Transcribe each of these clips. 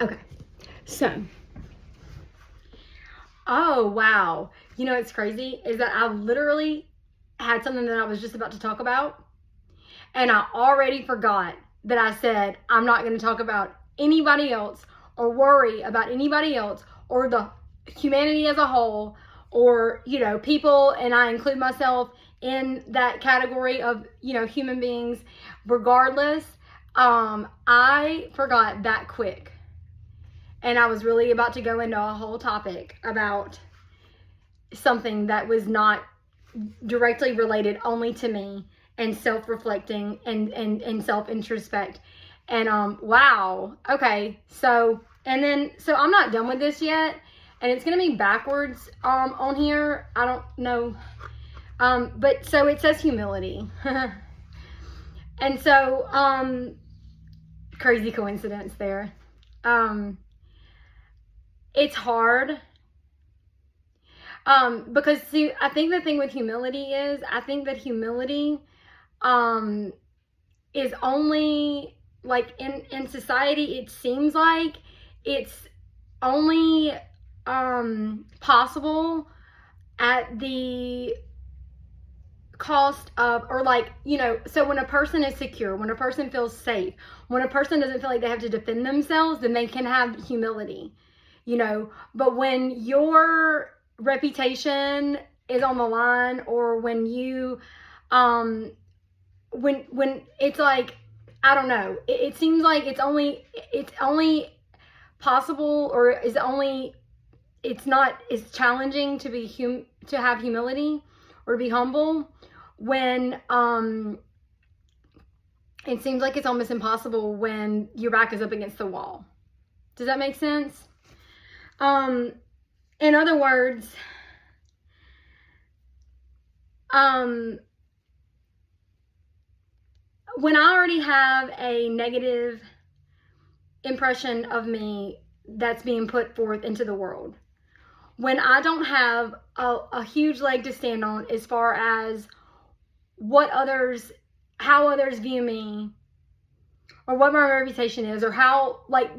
Okay, so, oh wow. You know what's crazy is that I literally had something that I was just about to talk about, and I already forgot that I said I'm not going to talk about anybody else or worry about anybody else or the humanity as a whole, or, you know, people, and I include myself in that category of, you know, human beings regardless. I forgot that quick. And I was really about to go into a whole topic about something that was not directly related only to me, and self-reflecting and self-introspect. And wow. Okay. So, and then, so I'm not done with this yet. And it's going to be backwards on here. I don't know. But so it says humility. And so, crazy coincidence there. It's hard. Because see, I think the thing with humility is, I think that humility, is only, like, in society, it seems like it's only, possible at the cost of, or like, you know, so when a person is secure, when a person feels safe, when a person doesn't feel like they have to defend themselves, then they can have humility, you know. But when your reputation is on the line, or when you, when it's like, I don't know, it seems like it's only possible, or is only, it's not, it's challenging to be to have humility or to be humble when it seems like it's almost impossible when your back is up against the wall. Does that make sense? In other words, when I already have a negative impression of me that's being put forth into the world, when I don't have a huge leg to stand on as far as how others view me, or what my reputation is, or how, like,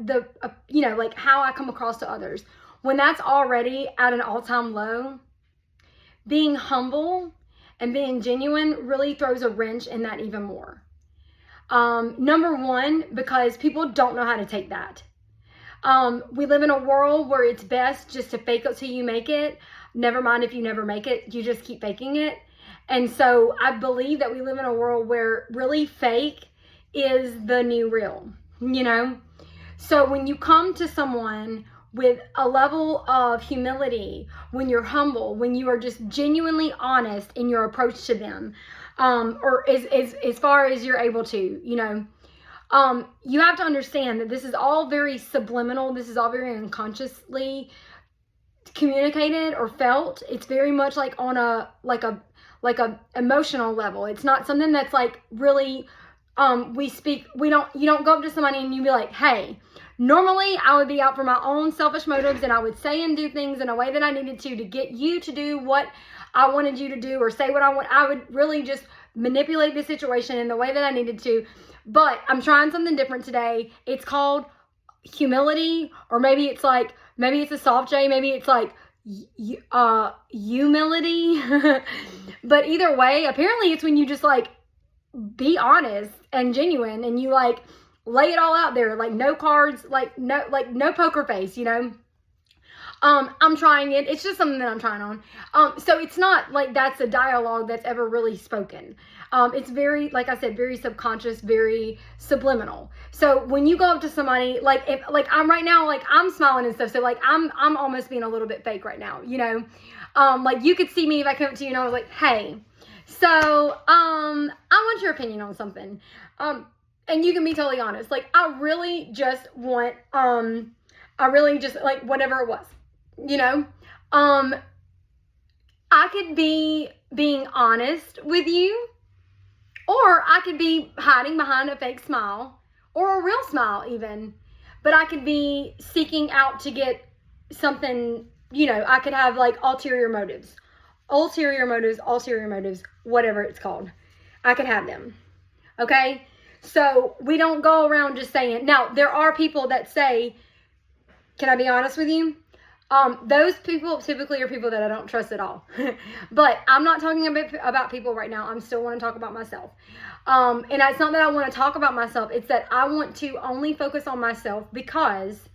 you know, like how I come across to others, when that's already at an all-time low, being humble and being genuine really throws a wrench in that even more. Number one, because people don't know how to take that. We live in a world where it's best just to fake it till you make it. Never mind if you never make it, you just keep faking it. And so I believe that we live in a world where really fake is the new real, you know? So when you come to someone with a level of humility, when you're humble, when you are just genuinely honest in your approach to them, or as far as you're able to, you know, you have to understand that this is all very subliminal. This is all very unconsciously communicated or felt. It's very much like on a emotional level. It's not something that's like really, you don't go up to somebody and you be like, hey, normally I would be out for my own selfish motives, and I would say and do things in a way that I needed to get you to do what I wanted you to do, or say what I want. I would really just manipulate the situation in the way that I needed to. But I'm trying something different today. It's called humility, or maybe it's a soft J, maybe it's like humility. But either way, apparently it's when you just like be honest and genuine, and you like lay it all out there, like no cards, like no poker face, you know. I'm trying it. It's just something that I'm trying on. So it's not like that's a dialogue that's ever really spoken. It's very, like I said, very subconscious, very subliminal. So when you go up to somebody, like if, like I'm right now, like I'm smiling and stuff. So like I'm almost being a little bit fake right now, you know. Like you could see me if I came up to you and I was like, hey, so I want your opinion on something. And you can be totally honest. Like I really just want, like whatever it was. You know, I could be being honest with you, or I could be hiding behind a fake smile, or a real smile even, but I could be seeking out to get something, you know. I could have like ulterior motives, whatever it's called. I could have them. Okay. So we don't go around just saying, now there are people that say, Can I be honest with you? Those people typically are people that I don't trust at all. But I'm not talking about people right now. I'm still want to talk about myself. And it's not that I want to talk about myself. It's that I want to only focus on myself, because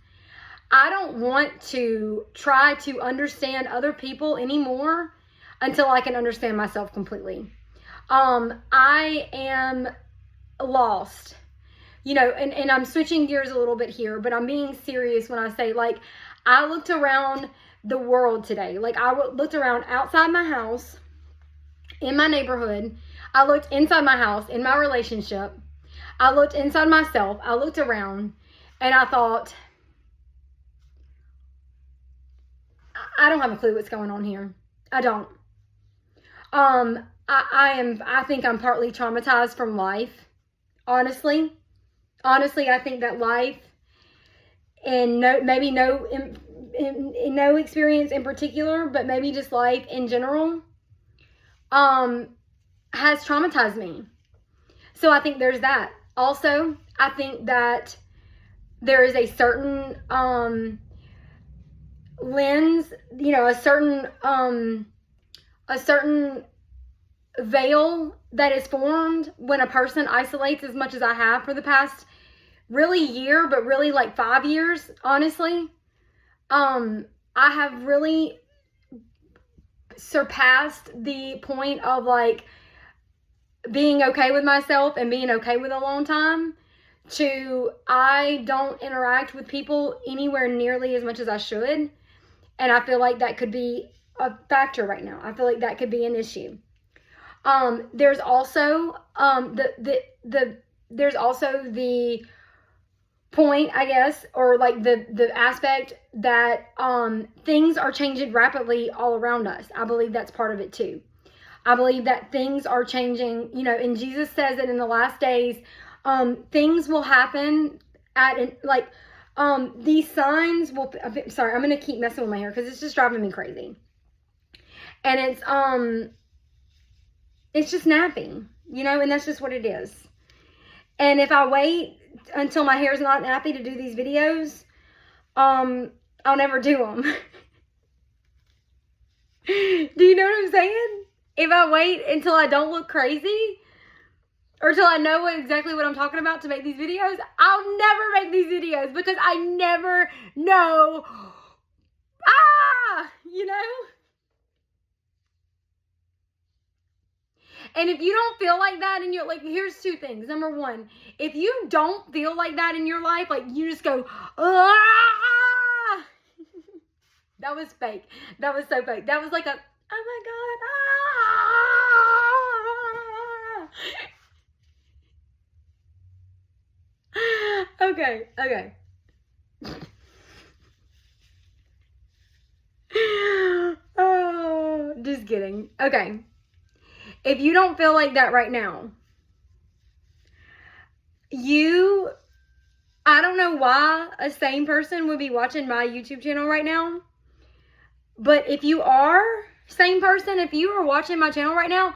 I don't want to try to understand other people anymore until I can understand myself completely. I am lost. You know, and I'm switching gears a little bit here, but I'm being serious when I say, like, I looked around the world today. Like, I looked around outside my house, in my neighborhood. I looked inside my house, in my relationship. I looked inside myself. I looked around, and I thought, I don't have a clue what's going on here. I don't. I think I'm partly traumatized from life, honestly. Honestly, I think that life, and maybe no experience in particular, but maybe just life in general, has traumatized me. So I think there's that. Also, I think that there is a certain lens, you know, a certain veil that is formed when a person isolates as much as I have for the past really year, but really like 5 years, honestly. I have really surpassed the point of like being okay with myself and being okay with a long time to I don't interact with people anywhere nearly as much as I should. And I feel like that could be a factor right now. I feel like that could be an issue. There's also there's also the point, I guess, or like the aspect that things are changing rapidly all around us. I believe that's part of it too. I believe that things are changing, you know, and Jesus says that in the last days, things will happen these signs will, sorry, I'm going to keep messing with my hair because it's just driving me crazy. And it's just napping, you know, and that's just what it is. And if I wait until my hair is not nappy to do these videos, I'll never do them. Do you know what I'm saying? If I wait until I don't look crazy, or till I know exactly what I'm talking about to make these videos, I'll never make these videos because I never know. You know? And if you don't feel like that in your, like, here's two things. Number one, if you don't feel like that in your life, like you just go, that was fake. That was so fake. That was like a, oh my God, Okay. Oh, just kidding. Okay. If you don't feel like that right now, I don't know why a sane person would be watching my YouTube channel right now. But if you are a sane person, if you are watching my channel right now,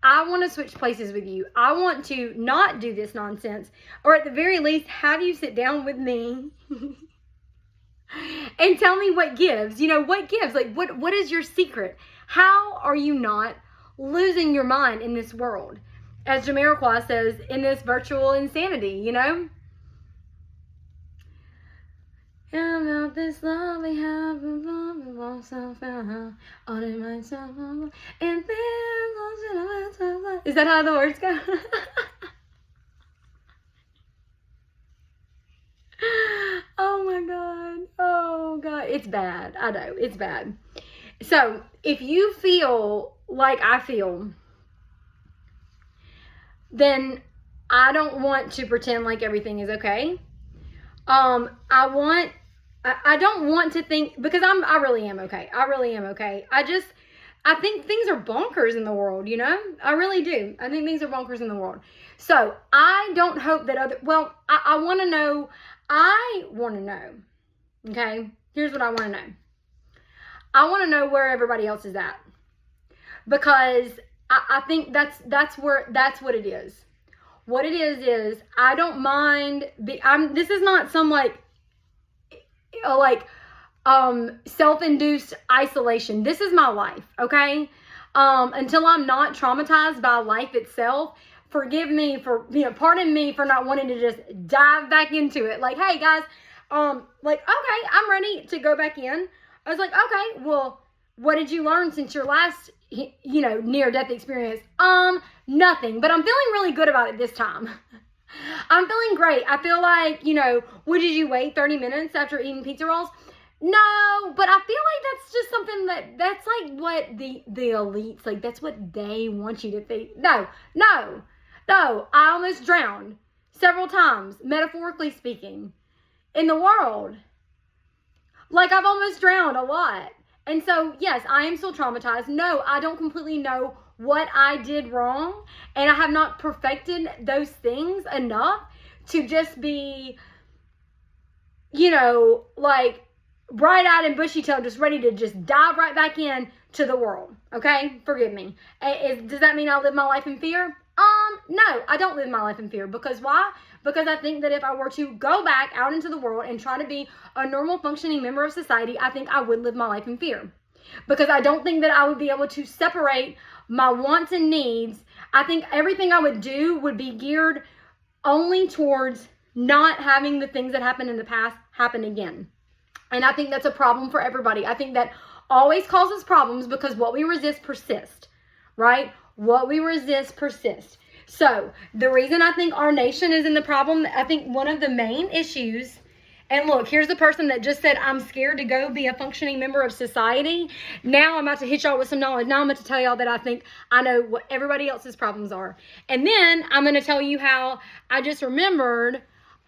I want to switch places with you. I want to not do this nonsense, or at the very least, have you sit down with me and tell me what gives. You know, what gives? Like, what is your secret? How are you not losing your mind in this world? As Jamiroquai says, in this virtual insanity, you know? About this love we have, is that how the words go? Oh my God. Oh God. It's bad. I know. It's bad. So if you feel like I feel, then I don't want to pretend like everything is okay. I don't want to think, because I really am okay. I really am okay. I think things are bonkers in the world, you know? I really do. I think things are bonkers in the world. So I don't hope that I want to know. Okay? Here's what I want to know. I want to know where everybody else is at. Because I think that's what it is. What it is I don't mind. This is not some like self-induced isolation. This is my life, okay? Until I'm not traumatized by life itself, forgive me for, pardon me for not wanting to just dive back into it. Like, hey guys, okay, I'm ready to go back in. I was like, okay, well, what did you learn since your last, near-death experience? Nothing, but I'm feeling really good about it this time. I'm feeling great. I feel like, what did you wait 30 minutes after eating pizza rolls? No, but I feel like that's just something that's like what the elites, like that's what they want you to think. No, I almost drowned several times, metaphorically speaking, in the world. Like I've almost drowned a lot. And so, yes, I am still traumatized. No, I don't completely know what I did wrong. And I have not perfected those things enough to just be, like bright-eyed and bushy-tailed, just ready to just dive right back in to the world. Okay? Forgive me. Does that mean I live my life in fear? No, I don't live my life in fear. Because why? Because I think that if I were to go back out into the world and try to be a normal functioning member of society, I think I would live my life in fear. Because I don't think that I would be able to separate my wants and needs. I think everything I would do would be geared only towards not having the things that happened in the past happen again. And I think that's a problem for everybody. I think that always causes problems because what we resist persists, right? What we resist persists. So the reason I think our nation is in the problem, I think one of the main issues, and look, here's the person that just said, I'm scared to go be a functioning member of society. Now I'm about to hit y'all with some knowledge. Now I'm about to tell y'all that I think I know what everybody else's problems are. And then I'm going to tell you how I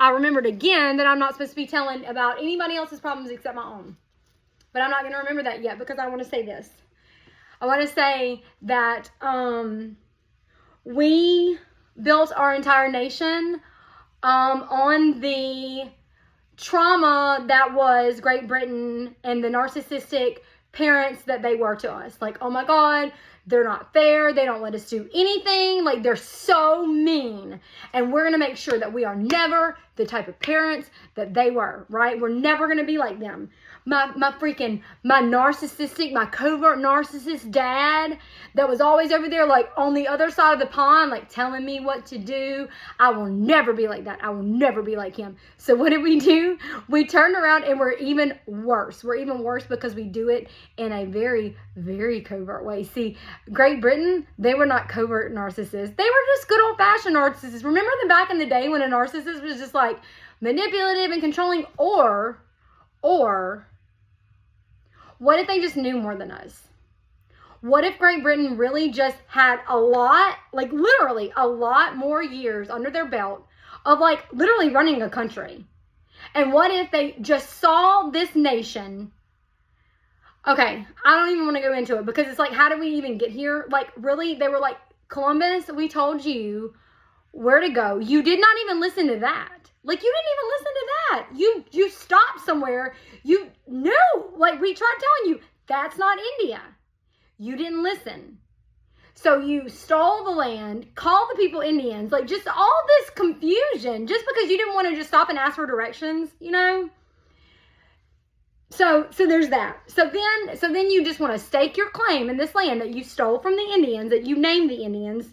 remembered again that I'm not supposed to be telling about anybody else's problems except my own. But I'm not going to remember that yet because I want to say this. I want to say that we built our entire nation on the trauma that was Great Britain and the narcissistic parents that they were to us. Like, oh my God, they're not fair. They don't let us do anything. Like, they're so mean. And we're going to make sure that we are never the type of parents that they were, right? We're never going to be like them. My narcissistic, my covert narcissist dad that was always over there, like on the other side of the pond, like telling me what to do. I will never be like that. I will never be like him. So what did we do? We turned around and we're even worse. We're even worse because we do it in a very, very covert way. See, Great Britain, they were not covert narcissists. They were just good old-fashioned narcissists. Remember them back in the day when a narcissist was just like manipulative and controlling? Or what if they just knew more than us? What if Great Britain really just had a lot, like literally a lot more years under their belt of like literally running a country? And what if they just saw this nation? Okay, I don't even want to go into it because it's like, how did we even get here? Like, really, they were like, Columbus, we told you where to go. You did not even listen to that. Like, you didn't even listen to that. You stopped somewhere. You knew, like, we tried telling you, that's not India. You didn't listen. So you stole the land, called the people Indians, like, just all this confusion, just because you didn't want to just stop and ask for directions, So there's that. So then you just want to stake your claim in this land that you stole from the Indians, that you named the Indians,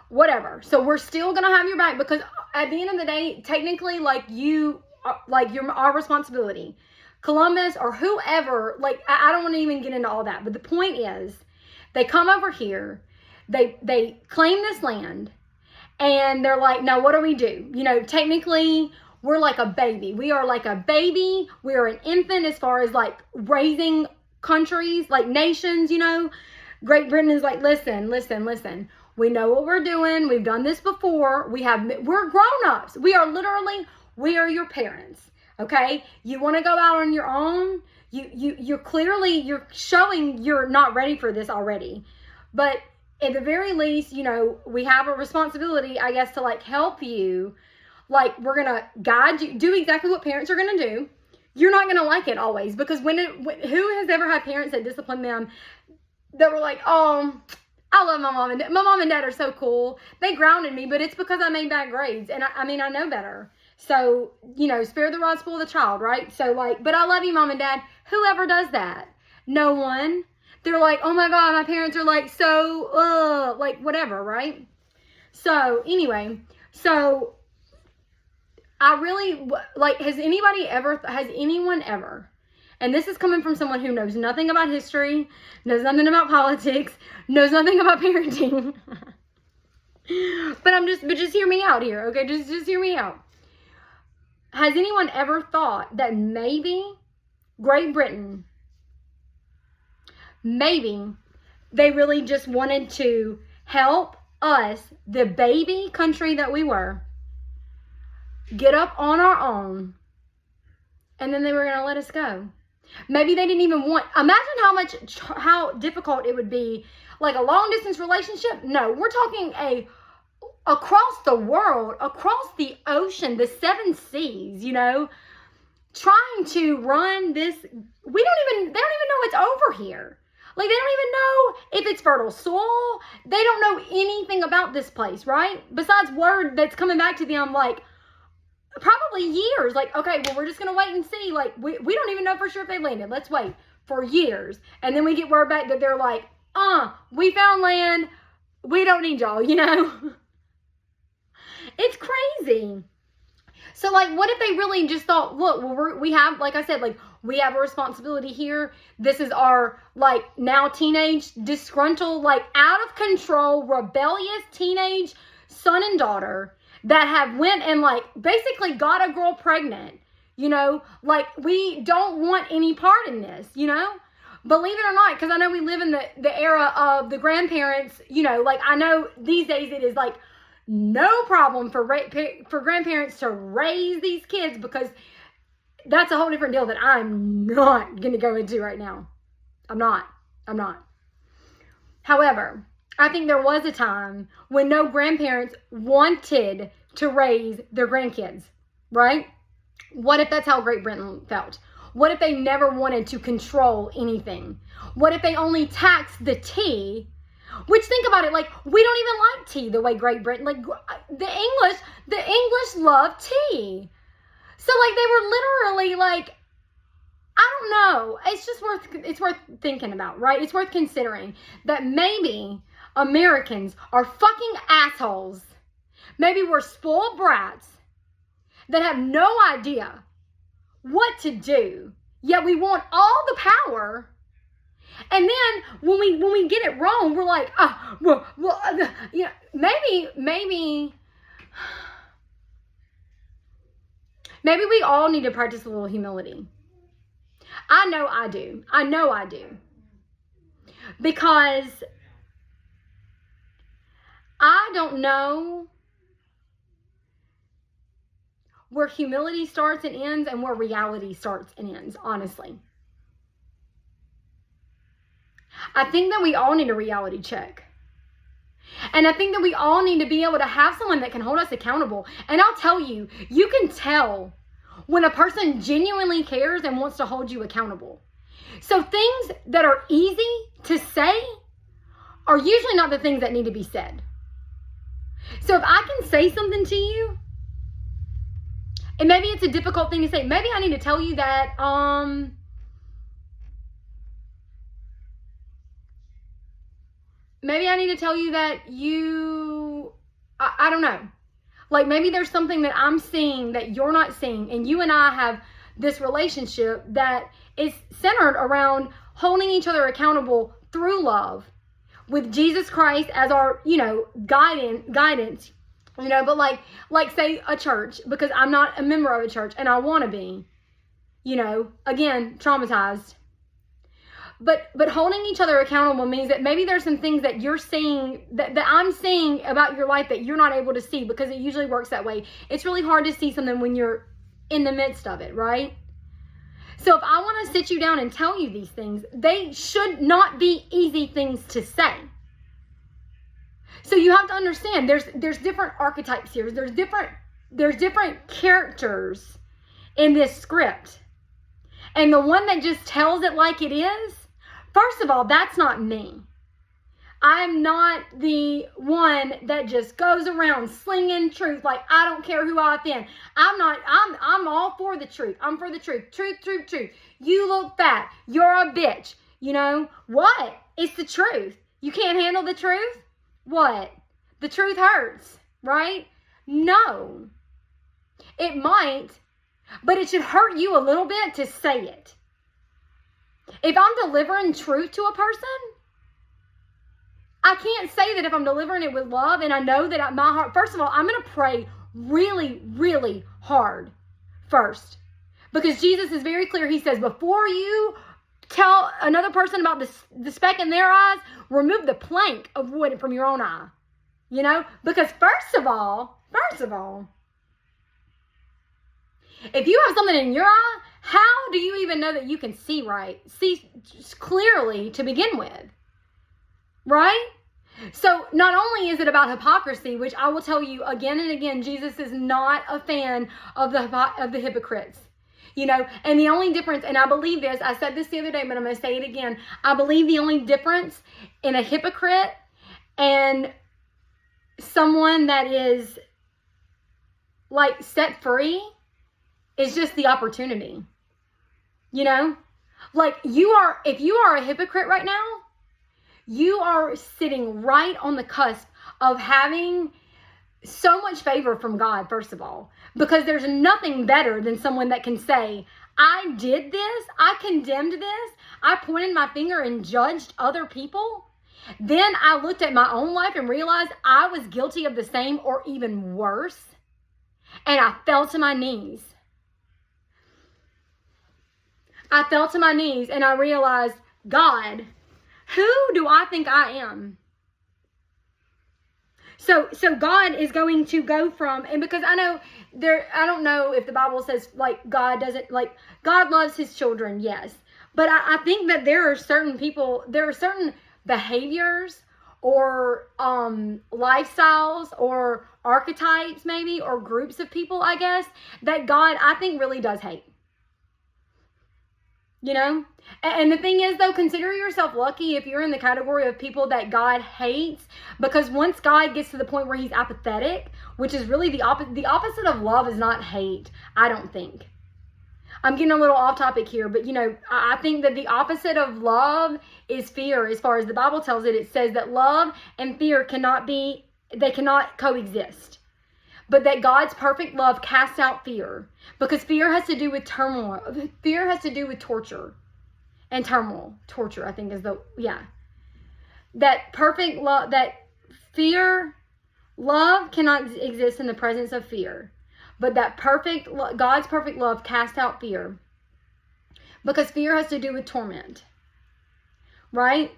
whatever. So we're still going to have your back because at the end of the day, technically, you're our responsibility. Columbus or whoever, I don't want to even get into all that. But the point is, they come over here, they claim this land, and they're like, now what do we do? Technically, we're like a baby. We are like a baby. We are an infant as far as like raising countries, like nations, Great Britain is like, listen. We know what we're doing. We've done this before. We're grown-ups. We are your parents. Okay? You want to go out on your own? You're showing you're not ready for this already. But at the very least, we have a responsibility, I guess, to like help you. Like, we're going to guide you, do exactly what parents are going to do. You're not going to like it always because who has ever had parents that discipline them that were like, oh, I love my mom and dad. My mom and dad are so cool. They grounded me, but it's because I made bad grades. And I know better. So, spare the rod, spoil the child, right? So, like, but I love you, Mom and Dad. Whoever does that? No one. They're like, oh my God, my parents are like, so, like, whatever, right? So, anyway, so I really, like, has anyone ever, and this is coming from someone who knows nothing about history, knows nothing about politics, knows nothing about parenting. but just hear me out here, okay? Just hear me out. Has anyone ever thought that maybe Great Britain, maybe they really just wanted to help us, the baby country that we were, get up on our own, and then they were going to let us go? Maybe they didn't even want, imagine how difficult it would be, like a long distance relationship. No, we're talking across the world, across the ocean, the 7 seas, trying to run this. They don't even know it's over here. Like, they don't even know if it's fertile soil. They don't know anything about this place, right? Besides word that's coming back to them, like, probably years. Like, okay, well, we're just going to wait and see. Like, we don't even know for sure if they landed. Let's wait for years. And then we get word back that they're like, we found land. We don't need y'all, It's crazy. So, like, what if they really just thought, look, well, we have, like I said, like, we have a responsibility here. This is our, like, now teenage, disgruntled, like, out of control, rebellious teenage son and daughter that have went and, like, basically got a girl pregnant, like, we don't want any part in this, Believe it or not, because I know we live in the era of the grandparents, like, I know these days it is, like, no problem for grandparents to raise these kids, because that's a whole different deal that I'm not going to go into right now. I'm not. However, I think there was a time when no grandparents wanted to raise their grandkids, right? What if that's how Great Britain felt? What if they never wanted to control anything? What if they only taxed the tea? Which, think about it, like, we don't even like tea the way Great Britain, like, the English love tea. So, like, they were literally, like, I don't know. It's worth thinking about, right? It's worth considering that maybe Americans are fucking assholes. Maybe we're spoiled brats that have no idea what to do, yet we want all the power. And then when we get it wrong, we're like, maybe we all need to practice a little humility. I know I do. Because I don't know where humility starts and ends and where reality starts and ends, honestly. I think that we all need a reality check. And I think that we all need to be able to have someone that can hold us accountable. And I'll tell you, you can tell when a person genuinely cares and wants to hold you accountable. So things that are easy to say are usually not the things that need to be said. So if I can say something to you, and maybe it's a difficult thing to say, maybe I need to tell you that, maybe I need to tell you that I don't know. Like, maybe there's something that I'm seeing that you're not seeing, and you and I have this relationship that is centered around holding each other accountable through love, with Jesus Christ as our, guidance, but like say a church, because I'm not a member of a church and I want to be, again, traumatized. But holding each other accountable means that maybe there's some things that you're seeing, that I'm seeing about your life that you're not able to see, because it usually works that way. It's really hard to see something when you're in the midst of it, right? So if I want to sit you down and tell you these things, they should not be easy things to say. So you have to understand there's different archetypes here. There's different characters in this script. And the one that just tells it like it is, first of all, that's not me. I'm not the one that just goes around slinging truth like I don't care who I offend. I'm all for the truth. I'm for the truth. Truth, truth, truth. You look fat. You're a bitch. You know what? It's the truth. You can't handle the truth? What? The truth hurts, right? No. It might, but it should hurt you a little bit to say it. If I'm delivering truth to a person, I can't say that if I'm delivering it with love and I know that my heart, first of all, I'm going to pray really, really hard first. Because Jesus is very clear. He says, before you tell another person about the speck in their eyes, remove the plank of wood from your own eye. You know? Because first of all, if you have something in your eye, how do you even know that you can see right? See clearly to begin with. Right? So not only is it about hypocrisy, which I will tell you again and again, Jesus is not a fan of the hypocrites. You know, and the only difference, and I believe this, I said this the other day, but I'm going to say it again. I believe the only difference in a hypocrite and someone that is like set free is just the opportunity. You know, like if you are a hypocrite right now, you are sitting right on the cusp of having so much favor from God, first of all, because there's nothing better than someone that can say, I did this, I condemned this, I pointed my finger and judged other people. Then I looked at my own life and realized I was guilty of the same or even worse. And I fell to my knees. I fell to my knees and I realized, God, who do I think I am? So God is going to go from, and because I don't know if the Bible says like God loves his children, yes. But I think that there are certain people, there are certain behaviors or lifestyles or archetypes maybe, or groups of people, I guess, that God, I think, really does hate. You know? And the thing is, though, consider yourself lucky if you're in the category of people that God hates, because once God gets to the point where he's apathetic, which is really the opposite of love is not hate, I don't think. I'm getting a little off topic here, but, you know, I think that the opposite of love is fear. As far as the Bible tells it, it says that love and fear cannot coexist. But that God's perfect love casts out fear, because fear has to do with turmoil. Fear has to do with torture and turmoil. Torture, I think, is that perfect love, that love cannot exist in the presence of fear. But that God's perfect love casts out fear, because fear has to do with torment. Right?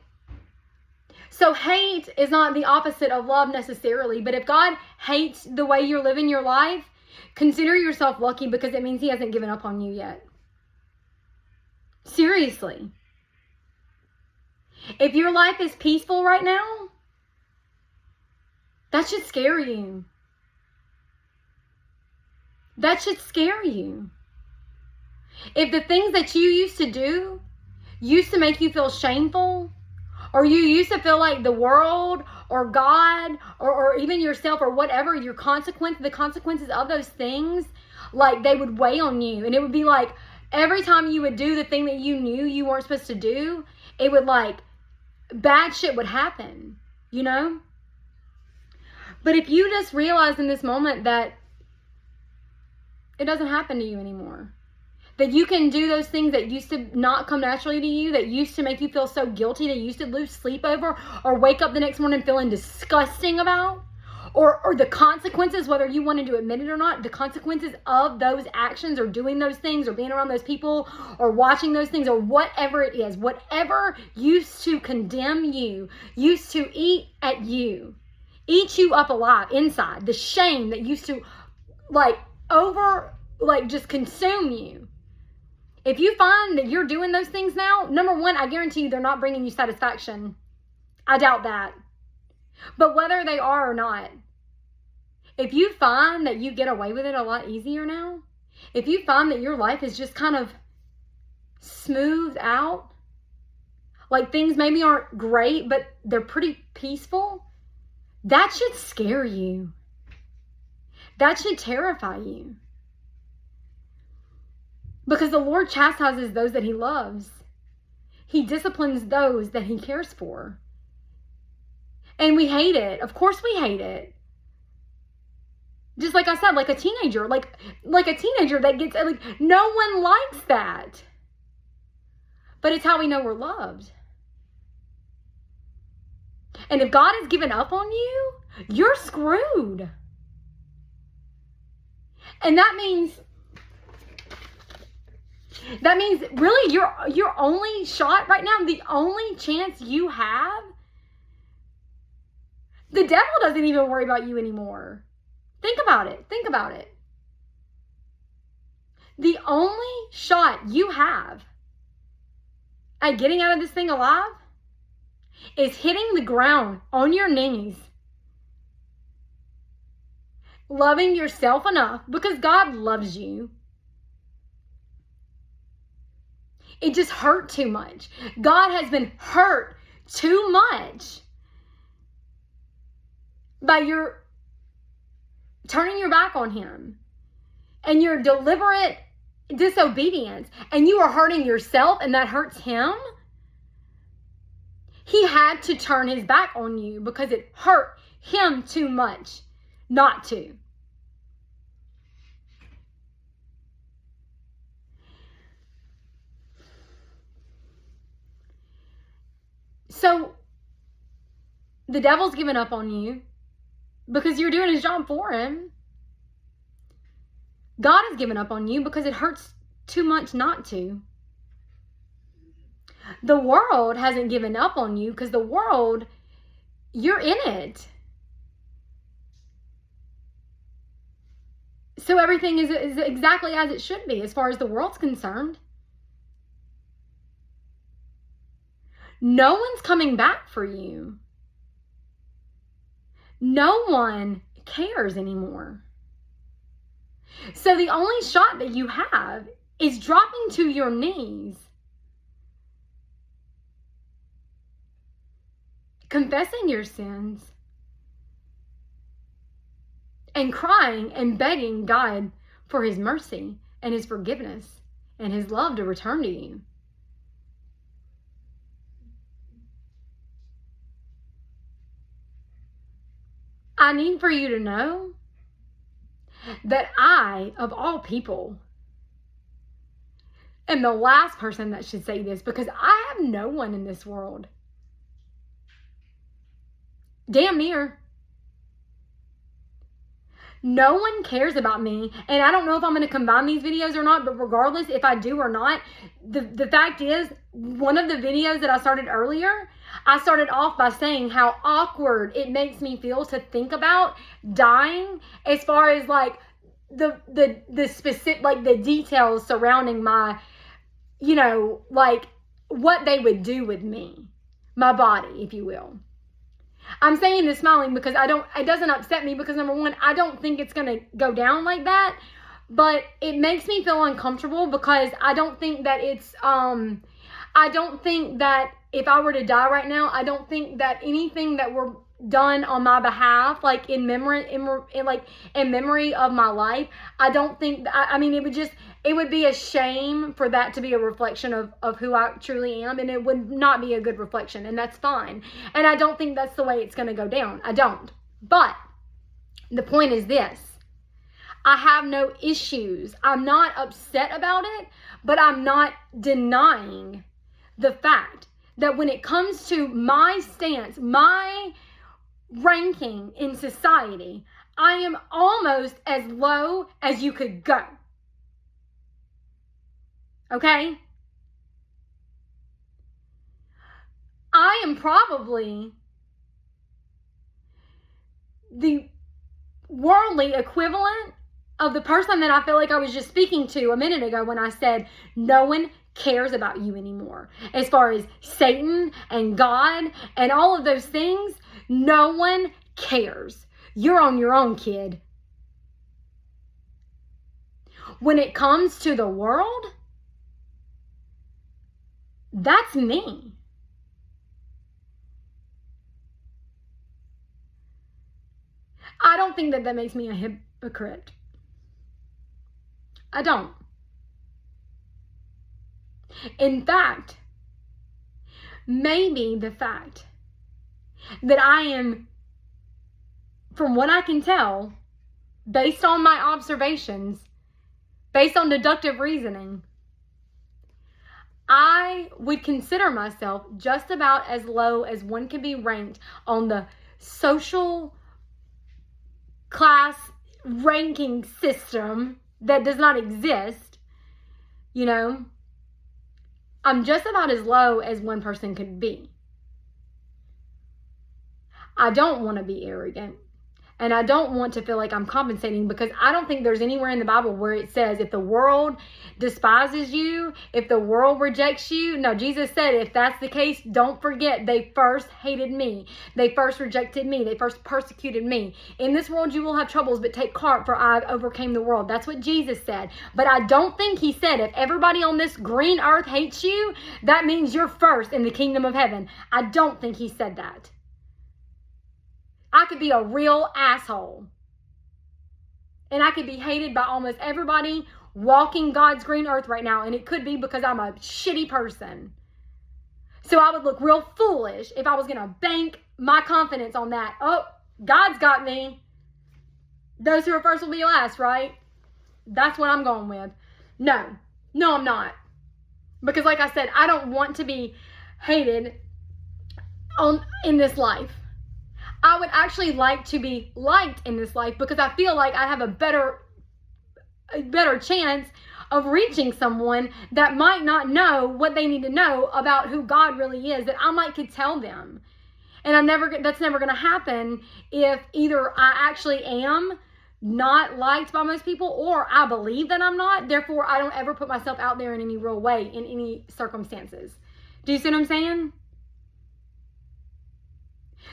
So hate is not the opposite of love necessarily, but if God hates the way you're living your life, consider yourself lucky, because it means he hasn't given up on you yet. Seriously. If your life is peaceful right now, that should scare you. That should scare you. If the things that you used to do used to make you feel shameful, or you used to feel like the world or God or even yourself or whatever, the consequences of those things, like they would weigh on you. And it would be like every time you would do the thing that you knew you weren't supposed to do, it would like bad shit would happen, you know? But if you just realize in this moment that it doesn't happen to you anymore, that you can do those things that used to not come naturally to you, that used to make you feel so guilty, that you used to lose sleep over, or wake up the next morning feeling disgusting about, or the consequences, whether you wanted to admit it or not, the consequences of those actions or doing those things or being around those people or watching those things or whatever it is, whatever used to condemn you, used to eat you up alive inside, the shame that used to just consume you. If you find that you're doing those things now, number one, I guarantee you they're not bringing you satisfaction. I doubt that. But whether they are or not, if you find that you get away with it a lot easier now, if you find that your life is just kind of smoothed out, like things maybe aren't great, but they're pretty peaceful, that should scare you. That should terrify you. Because the Lord chastises those that he loves. He disciplines those that he cares for. And we hate it. Of course we hate it. Just like I said, like a teenager. Like a teenager that gets, like, no one likes that. But it's how we know we're loved. And if God has given up on you, you're screwed. And that means really your only shot right now, the only chance you have, the devil doesn't even worry about you anymore. Think about it. Think about it. The only shot you have at getting out of this thing alive is hitting the ground on your knees, loving yourself enough, because God loves you. It just hurt too much. God has been hurt too much by your turning your back on him and your deliberate disobedience, and you are hurting yourself and that hurts him. He had to turn his back on you because it hurt him too much not to. So the devil's given up on you because you're doing his job for him. God has given up on you because it hurts too much not to. The world hasn't given up on you because the world, you're in it. So everything is exactly as it should be as far as the world's concerned. No one's coming back for you. No one cares anymore. So the only shot that you have is dropping to your knees, confessing your sins, and crying and begging God for his mercy and his forgiveness and his love to return to you. I need for you to know that I, of all people, am the last person that should say this, because I have no one in this world. Damn near. No one cares about me, and I don't know if I'm going to combine these videos or not, but regardless if I do or not, the fact is, one of the videos that I started earlier, I started off by saying how awkward it makes me feel to think about dying, as far as like the specific, like the details surrounding my, you know, like what they would do with me, my body, if you will. I'm saying this smiling because it doesn't upset me, because number one, I don't think it's going to go down like that, but it makes me feel uncomfortable because I don't think that it's, I don't think that if I were to die right now, I don't think that anything that were done on my behalf, like in memory of my life, I don't think, I mean, it would be a shame for that to be a reflection of who I truly am, and it would not be a good reflection, and that's fine. And I don't think that's the way it's going to go down. I don't. But the point is this. I have no issues. I'm not upset about it, but I'm not denying the fact that when it comes to my stance, my ranking in society, I am almost as low as you could go. Okay? I am probably the worldly equivalent of the person that I feel like I was just speaking to a minute ago when I said no one cares about you anymore. As far as Satan and God and all of those things, no one cares. You're on your own, kid. When it comes to the world, that's me. I don't think that makes me a hypocrite. I don't. In fact, maybe the fact that I am, from what I can tell, based on my observations, based on deductive reasoning, I would consider myself just about as low as one can be ranked on the social class ranking system that does not exist. You know, I'm just about as low as one person could be. I don't want to be arrogant. And I don't want to feel like I'm compensating, because I don't think there's anywhere in the Bible where it says if the world despises you, if the world rejects you. No, Jesus said if that's the case, don't forget they first hated me. They first rejected me. They first persecuted me. In this world you will have troubles, but take heart, for I've overcame the world. That's what Jesus said. But I don't think he said if everybody on this green earth hates you, that means you're first in the kingdom of heaven. I don't think he said that. I could be a real asshole. And I could be hated by almost everybody walking God's green earth right now. And it could be because I'm a shitty person. So I would look real foolish if I was going to bank my confidence on that. Oh, God's got me. Those who are first will be last, right? That's what I'm going with. No, I'm not. Because like I said, I don't want to be hated in this life. I would actually like to be liked in this life, because I feel like I have a better chance of reaching someone that might not know what they need to know about who God really is, that I might could tell them. And that's never going to happen if either I actually am not liked by most people, or I believe that I'm not. Therefore, I don't ever put myself out there in any real way, in any circumstances. Do you see what I'm saying?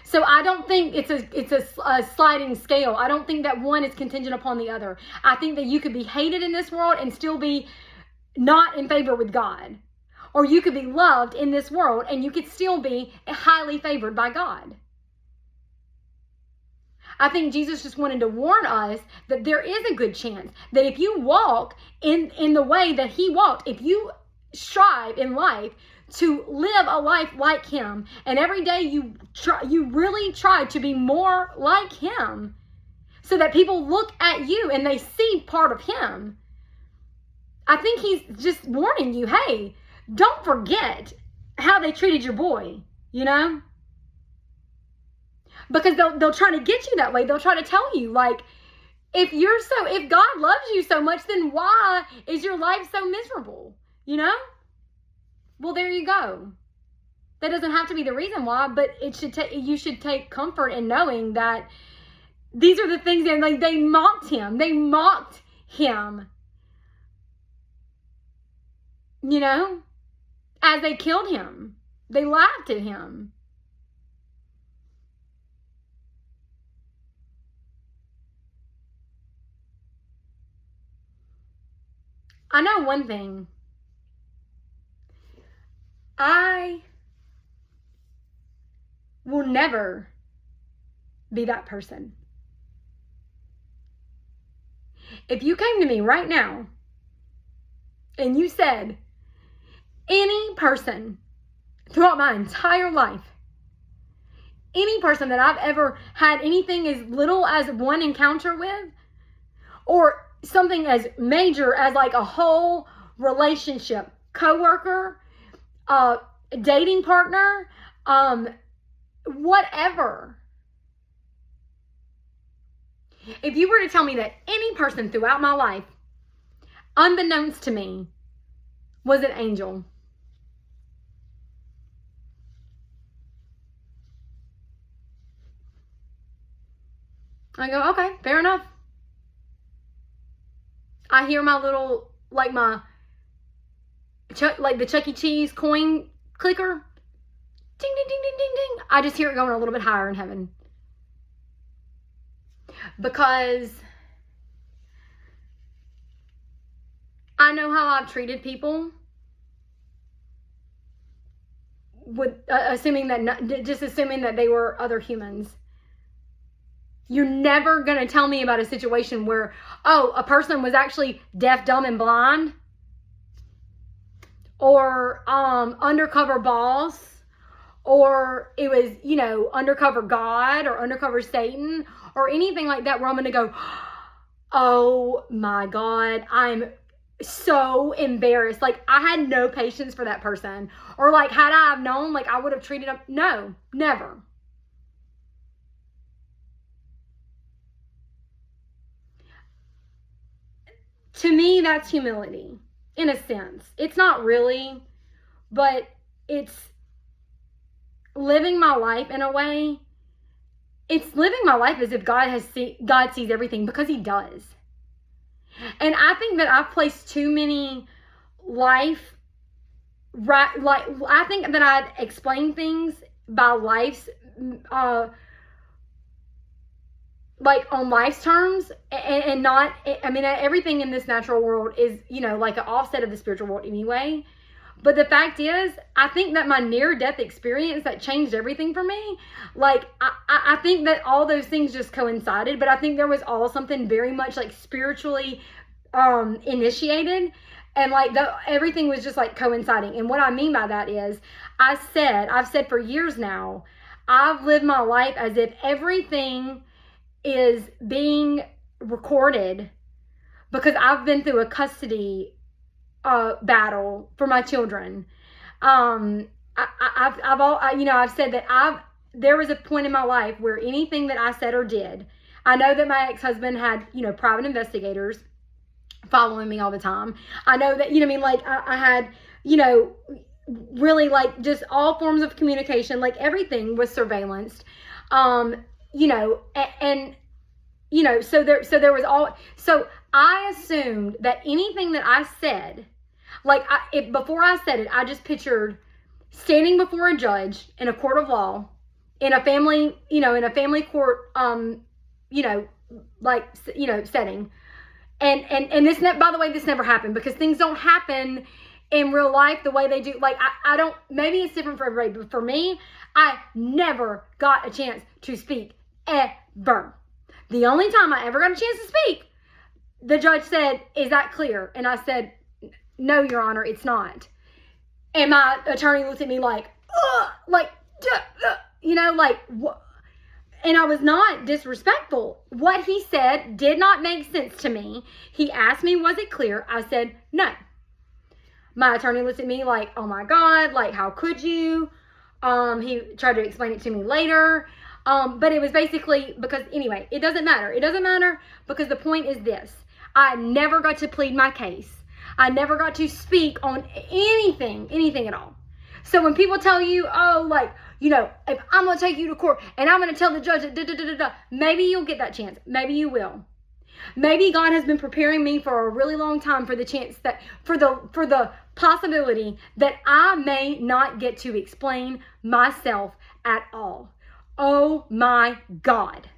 So I don't think it's a sliding scale. I don't think that one is contingent upon the other. I think that you could be hated in this world and still be not in favor with God. Or you could be loved in this world and you could still be highly favored by God. I think Jesus just wanted to warn us that there is a good chance that if you walk in the way that he walked, if you strive in life to live a life like him, and every day you really try to be more like him, so that people look at you and they see part of him. I think he's just warning you, hey, don't forget how they treated your boy, you know? Because they'll try to get you that way. They'll try to tell you, like, if God loves you so much, then why is your life so miserable, you know? Well, there you go. That doesn't have to be the reason why, but you should take comfort in knowing that these are the things that, like, they mocked him. They mocked him. You know? As they killed him. They laughed at him. I know one thing. I will never be that person. If you came to me right now and you said, any person throughout my entire life, any person that I've ever had anything as little as one encounter with, or something as major as like a whole relationship, coworker, dating partner, whatever. If you were to tell me that any person throughout my life, unbeknownst to me, was an angel, I go, okay, fair enough. I hear my little, like the Chuck E. Cheese coin clicker. Ding, ding, ding, ding, ding, ding. I just hear it going a little bit higher in heaven. Because I know how I've treated people. Assuming that they were other humans. You're never going to tell me about a situation where, oh, a person was actually deaf, dumb, and blind, or undercover boss, or it was, you know, undercover God or undercover Satan or anything like that, where I'm going to go, oh my God, I'm so embarrassed. Like, I had no patience for that person. Or like, had I have known, like, I would have treated them. No, never. To me, that's humility in a sense. It's not really, but it's living my life in a way. It's living my life as if God sees everything, because he does. And I think that I've placed too many life, right, like, I think that I'd explain things by life's, like on life's terms, and not, I mean, everything in this natural world is, you know, like an offset of the spiritual world anyway. But the fact is, I think that my near-death experience that changed everything for me, like, I think that all those things just coincided, but I think there was all something very much like spiritually initiated, and like everything was just like coinciding. And what I mean by that is, I've said for years now, I've lived my life as if everything is being recorded, because I've been through a custody battle for my children. I've said that there was a point in my life where anything that I said or did, I know that my ex-husband had, you know, private investigators following me all the time. I know that, you know what I mean, like I had, you know, really like just all forms of communication, like everything was surveillanced. You know, and you know, so there was all, so I assumed that anything that I said, like before I said it, I just pictured standing before a judge in a court of law, in a family, you know, in a family court, you know, like, you know, setting. And this, by the way, this never happened, because things don't happen in real life the way they do. Like, I don't, maybe it's different for everybody, but for me, I never got a chance to speak, ever. The only time I ever got a chance to speak, the judge said, "Is that clear?" And I said, "No, Your Honor, it's not." And my attorney looked at me like, you know, like, what? And I was not disrespectful. What he said did not make sense to me. He asked me, was it clear? I said, no. My attorney looked at me like, oh my God, like, how could you? He tried to explain it to me later. But it was basically because, anyway, it doesn't matter. It doesn't matter, because the point is this. I never got to plead my case. I never got to speak on anything at all. So when people tell you, oh, like, you know, if I'm going to take you to court and I'm going to tell the judge that maybe you'll get that chance. Maybe you will. Maybe God has been preparing me for a really long time for the chance that, for the possibility that I may not get to explain myself at all. Oh my God.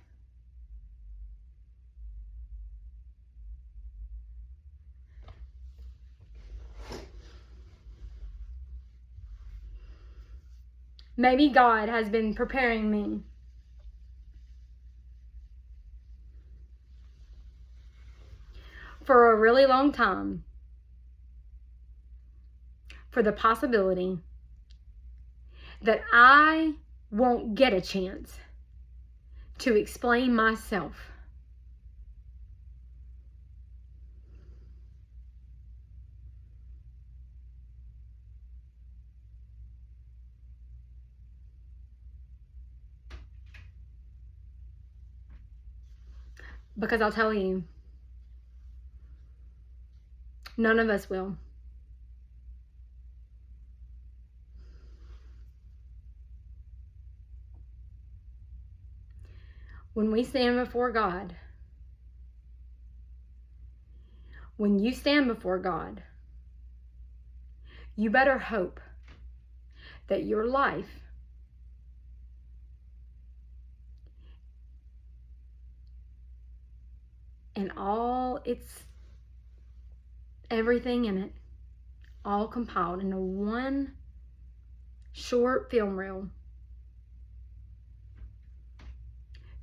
Maybe God has been preparing me for a really long time for the possibility that I won't get a chance to explain myself. Because I'll tell you, none of us will. When we stand before God, when you stand before God, you better hope that your life and all its, everything in it, all compiled into one short film reel,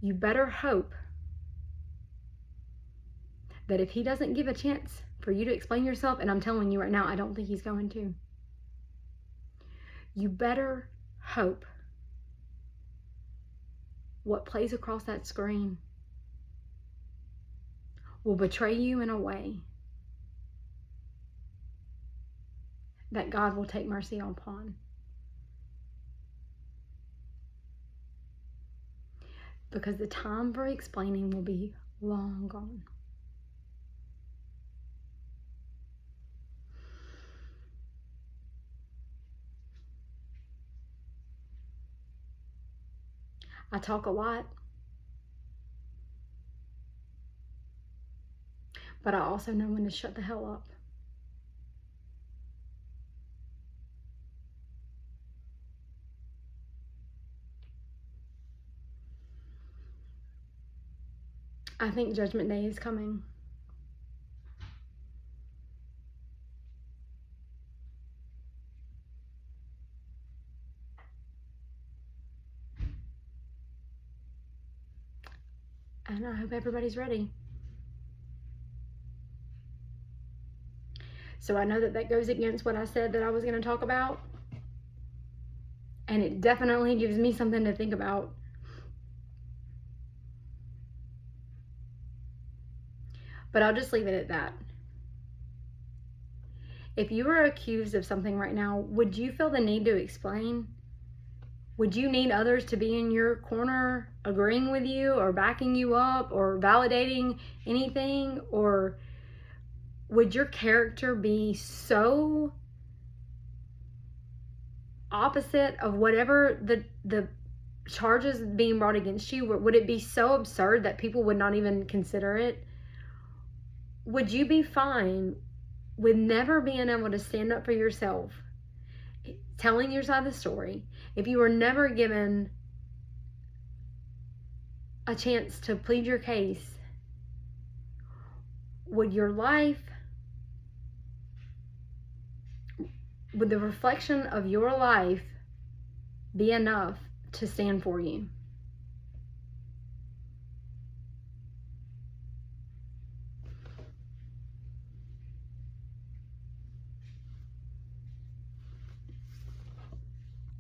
you better hope that if he doesn't give a chance for you to explain yourself, and I'm telling you right now, I don't think he's going to, you better hope what plays across that screen will betray you in a way that God will take mercy upon. Because the time for explaining will be long gone. I talk a lot, but I also know when to shut the hell up. I think Judgment Day is coming. And I hope everybody's ready. So I know that that goes against what I said that I was going to talk about. And it definitely gives me something to think about. But I'll just leave it at that. If you were accused of something right now, would you feel the need to explain? Would you need others to be in your corner, agreeing with you or backing you up or validating anything? Or would your character be so opposite of whatever the charges being brought against you? Would it be so absurd that people would not even consider it? Would you be fine with never being able to stand up for yourself, telling your side of the story, if you were never given a chance to plead your case? Would your life, would the reflection of your life be enough to stand for you?